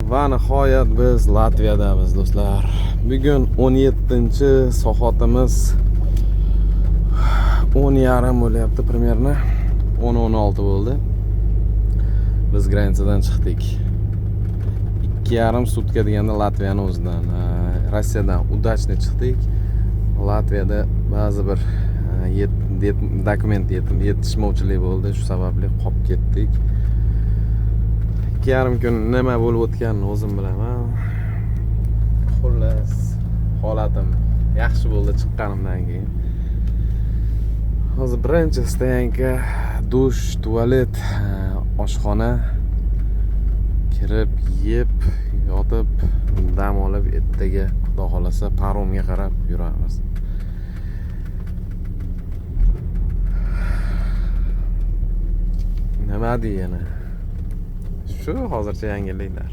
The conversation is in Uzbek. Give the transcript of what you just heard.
Va nihoyat biz Latviyadamiz do'stlar. Bugun 17-soatimiz 10:30 bo'lyapti примерно. 10:16 bo'ldi. Biz granitsadan chiqdik. 2,5 sutka deganda Latviyani o'zidan, Rossiyadan udachni chiqdik. Latviyada ba'zi bir dokument yetishmovchilik bo'ldi, shu sababli qolib ketdik. 2,5 kun nima bo'lib o'tganini o'zim bilaman. Xullas, holatim yaxshi bo'ldi chiqqanimdan keyin. Hozir birinchi stoyanka, dush, tualet, oshxona. Kirib, yeb, yotib, dam olib, ertaga xudo xolasa paromga qarab yuramiz. Nima deyana? Shu hozircha yangiliklar.